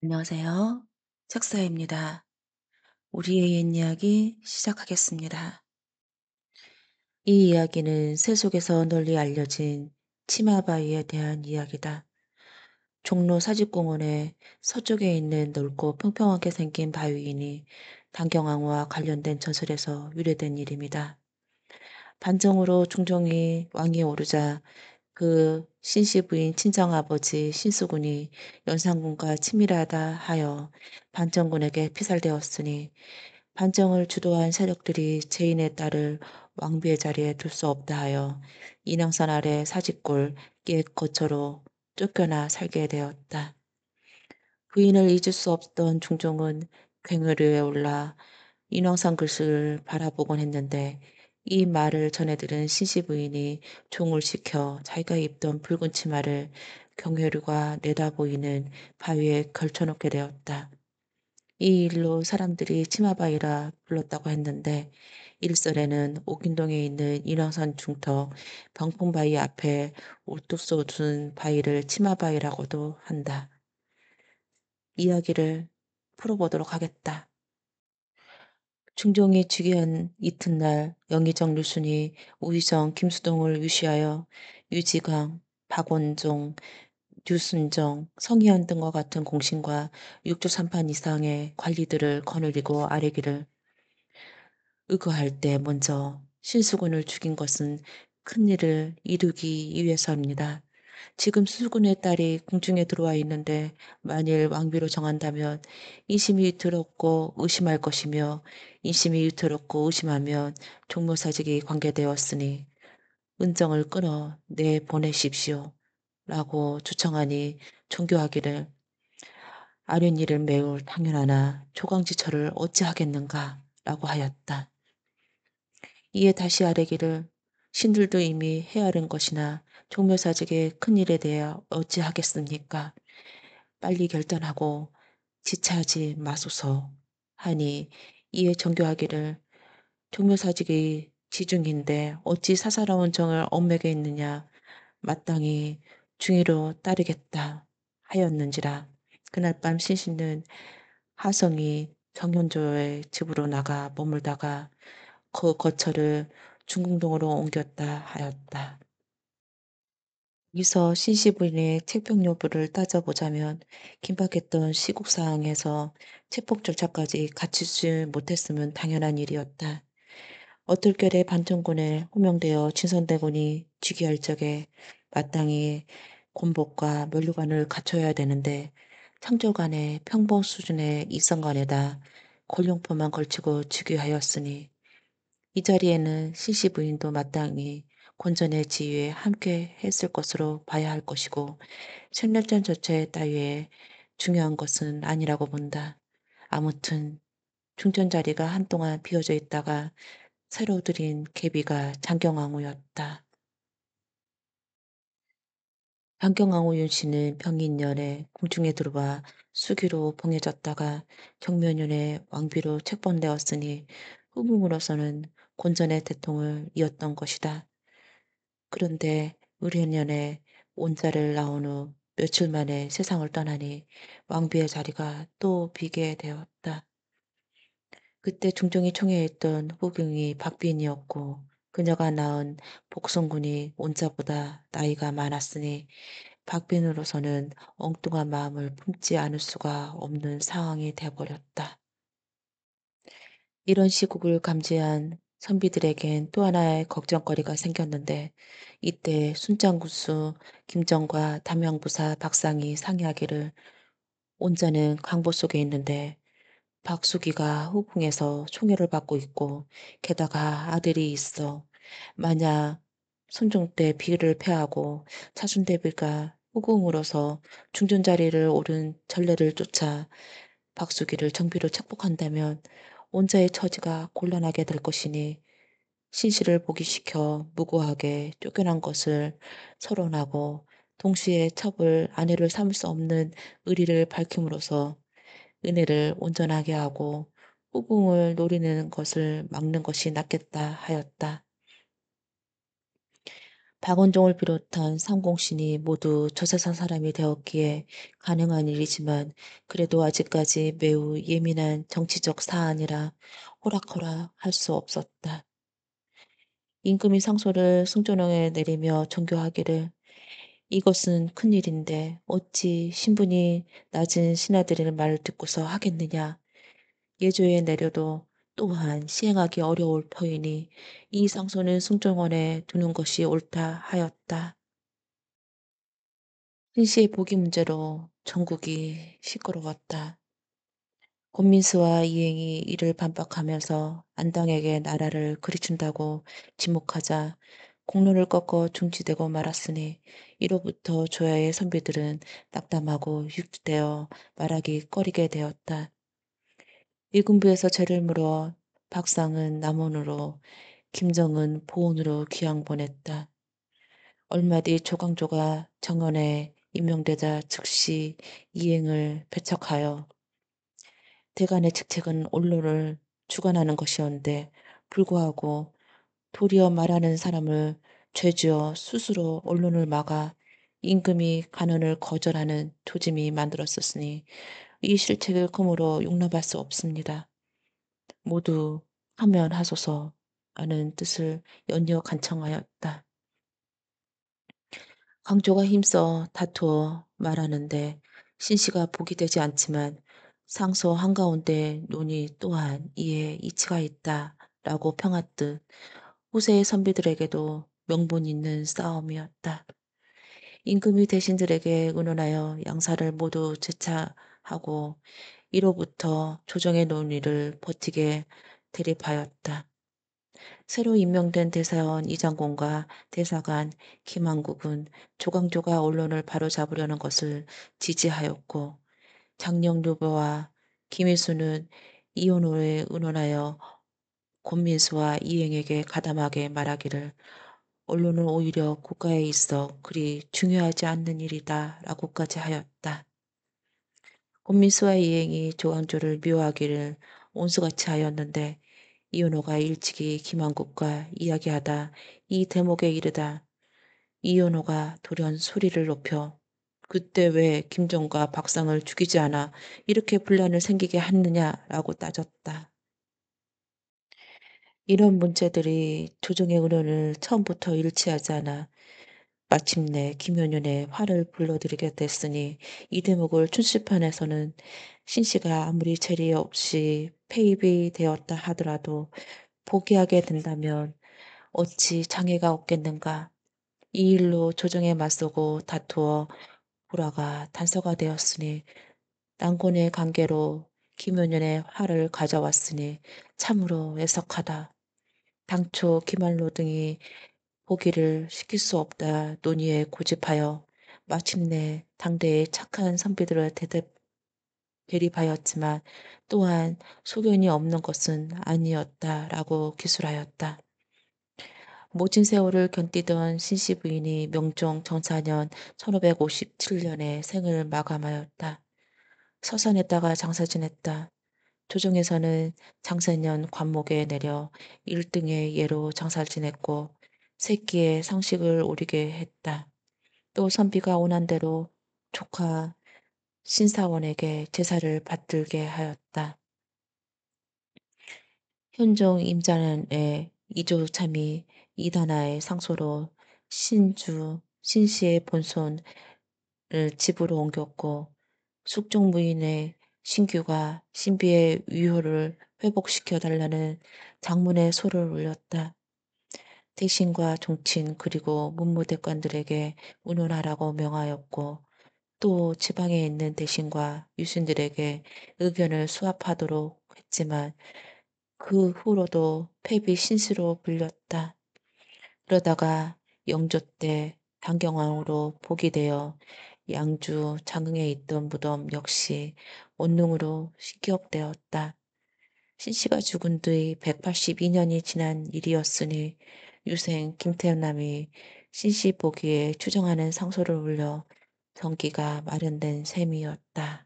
안녕하세요. 책사입니다. 우리의 옛 이야기 시작하겠습니다. 이 이야기는 새 속에서 널리 알려진 치마바위에 대한 이야기다. 종로 사직공원의 서쪽에 있는 넓고 평평하게 생긴 바위이니 단경왕후와 관련된 전설에서 유래된 이름이다. 반정으로 중종이 왕위에 오르자 그 신씨 부인 친정아버지 신수군이 연산군과 친밀하다 하여 반정군에게 피살되었으니 반정을 주도한 세력들이 제인의 딸을 왕비의 자리에 둘 수 없다 하여 인왕산 아래 사직골 옛 거처로 쫓겨나 살게 되었다. 부인을 잊을 수 없던 중종은 괭의르에 올라 인왕산 글씨를 바라보곤 했는데 이 말을 전해 들은 신씨 부인이 종을 시켜 자기가 입던 붉은 치마를 경회루가 내다보이는 바위에 걸쳐놓게 되었다. 이 일로 사람들이 치마바위라 불렀다고 했는데 일설에는 옥인동에 있는 인왕산 중턱 병풍바위 앞에 우뚝 솟은 바위를 치마바위라고도 한다. 이야기를 풀어보도록 하겠다. 중종이 즉위한 이튿날 영의정 류순이 우의정 김수동을 위시하여 유지강, 박원종, 류순정, 성희연 등과 같은 공신과 6조 3판 이상의 관리들을 거느리고 아뢰기를 의거할 때 먼저 신수군을 죽인 것은 큰일을 이루기 위해서입니다. 지금 수군의 딸이 궁중에 들어와 있는데 만일 왕비로 정한다면 인심이 위태롭고 의심할 것이며 인심이 위태롭고 의심하면 종묘사직이 관계되었으니 은정을 끊어 내보내십시오. 라고 주청하니 종교하기를 아뢰니를 매우 당연하나 조강지처를 어찌하겠는가 라고 하였다. 이에 다시 아뢰기를 신들도 이미 헤아른 것이나 종묘사직의 큰일에 대해 어찌하겠습니까? 빨리 결단하고 지체하지 마소서 하니 이에 정교하기를 종묘사직의 지중인데 어찌 사사로운 정을 얽매게 있느냐 마땅히 중의로 따르겠다 하였는지라. 그날 밤 신신은 하성이 정현조의 집으로 나가 머물다가 그 거처를 중궁동으로 옮겼다 하였다. 여기서 신씨 부인의 책병 여부를 따져보자면 긴박했던 시국 상황에서 체폭 절차까지 갖추지 못했으면 당연한 일이었다. 어떨결에 반정군에 호명되어 진선대군이 즉위할 적에 마땅히 곤복과 면류관을 갖춰야 되는데 창조간의 평범 수준의 이성관에다 골룡포만 걸치고 즉위하였으니 이 자리에는 신씨 부인도 마땅히 권전의 지위에 함께 했을 것으로 봐야 할 것이고 생략전 자체 따위에 중요한 것은 아니라고 본다. 아무튼 중전 자리가 한동안 비어져 있다가 새로 들인 계비가 장경왕후였다. 장경왕후 윤씨는 병인년에 궁중에 들어와 수기로 봉해졌다가 경면년에 왕비로 책봉되었으니 후궁으로서는 권전의 대통을 이었던 것이다. 그런데 의뢰년에 온자를 낳은 후 며칠 만에 세상을 떠나니 왕비의 자리가 또 비게 되었다. 그때 중종이 총애했던 후궁이 박비인이었고 그녀가 낳은 복성군이 온자보다 나이가 많았으니 박빈으로서는 엉뚱한 마음을 품지 않을 수가 없는 상황이 돼버렸다. 이런 시국을 감지한 선비들에겐 또 하나의 걱정거리가 생겼는데 이때 순장군수 김정과 담양부사 박상이 상의하기를 온자는 강보 속에 있는데 박수기가 후궁에서 총애를 받고 있고 게다가 아들이 있어 만약 순종 때 비를 패하고 차순대비가 후궁으로서 중전 자리를 오른 전례를 쫓아 박수기를 정비로 책복한다면 온자의 처지가 곤란하게 될 것이니 신씨를 복위시켜 무고하게 쫓겨난 것을 서론하고 동시에 첩을 아내를 삼을 수 없는 의리를 밝힘으로써 은혜를 온전하게 하고 후궁을 노리는 것을 막는 것이 낫겠다 하였다. 박원종을 비롯한 상공신이 모두 저세상 사람이 되었기에 가능한 일이지만 그래도 아직까지 매우 예민한 정치적 사안이라 호락호락 할 수 없었다. 임금이 상소를 승조령에 내리며 정교하기를 이것은 큰일인데 어찌 신분이 낮은 신하들의 말을 듣고서 하겠느냐. 예조에 내려도 또한 시행하기 어려울 터이니 이 상소는 승정원에 두는 것이 옳다 하였다. 신씨의 보기 문제로 전국이 시끄러웠다. 권민수와 이행이 이를 반박하면서 안당에게 나라를 그리춘다고 지목하자 공로를 꺾어 중지되고 말았으니 이로부터 조야의 선비들은 낙담하고 유축되어 말하기 꺼리게 되었다. 일군부에서 죄를 물어 박상은 남원으로 김정은 보훈으로 귀양 보냈다. 얼마 뒤 조광조가 정원에 임명되자 즉시 이행을 배척하여 대간의 직책은 언론을 주관하는 것이었는데 불구하고 도리어 말하는 사람을 죄지어 스스로 언론을 막아 임금이 간언을 거절하는 조짐이 만들었었으니 이 실책을 금으로 용납할 수 없습니다. 모두 하면하소서 라는 뜻을 연이어 간청하였다. 강조가 힘써 다투어 말하는데 신씨가 복이 되지 않지만 상소 한가운데 논의 또한 이에 이치가 있다 라고 평하듯 후세의 선비들에게도 명분 있는 싸움이었다. 임금이 대신들에게 의논하여 양사를 모두 제차하고 이로부터 조정의 논의를 버티게 대립하였다. 새로 임명된 대사원 이장군과 대사관 김한국은 조광조가 언론을 바로잡으려는 것을 지지하였고 장영루보와 김일수는 이혼호에 의논하여 권민수와 이행에게 가담하게 말하기를 언론은 오히려 국가에 있어 그리 중요하지 않는 일이다 라고까지 하였다. 권민수와 이행이 조광조를 미워하기를 온수같이 하였는데 이현호가 일찍이 김한국과 이야기하다 이 대목에 이르다 이현호가 돌연 소리를 높여 그때 왜 김정과 박상을 죽이지 않아 이렇게 분란을 생기게 했느냐라고 따졌다. 이런 문제들이 조정의 의논을 처음부터 일치하지 않아 마침내 김효년의 화를 불러들이게 됐으니 이 대목을 춘추편에서는 신씨가 아무리 죄리 없이 폐입이 되었다 하더라도 포기하게 된다면 어찌 장애가 없겠는가. 이 일로 조정에 맞서고 다투어 불화가 단서가 되었으니 난곤의 관계로 김효년의 화를 가져왔으니 참으로 애석하다. 당초 김한로 등이 포기를 시킬 수 없다 논의에 고집하여 마침내 당대의 착한 선비들을 대립하였지만 또한 소견이 없는 것은 아니었다라고 기술하였다. 모진 세월을 견디던 신씨 부인이 명종 정사년 1557년에 생을 마감하였다. 서산에다가 장사 지냈다. 조정에서는 장사년 관목에 내려 1등의 예로 장사를 지냈고 새끼의 상식을 오리게 했다. 또 선비가 원한 대로 조카 신사원에게 제사를 받들게 하였다. 현종 임자년에 이조참이 이단하의 상소로 신씨의 본손을 집으로 옮겼고 숙종부인의 신규가 신비의 위호를 회복시켜 달라는 장문의 소를 올렸다. 대신과 종친 그리고 문무대관들에게 의논하라고 명하였고 또 지방에 있는 대신과 유신들에게 의견을 수합하도록 했지만 그 후로도 폐비 신시로 불렸다. 그러다가 영조 때 단경왕으로 복이 되어 양주 장흥에 있던 무덤 역시 원릉으로 식격되었다. 신씨가 죽은 뒤 182년이 지난 일이었으니 유생 김태남이 신씨 보기에 추정하는 상소를 올려 전기가 마련된 셈이었다.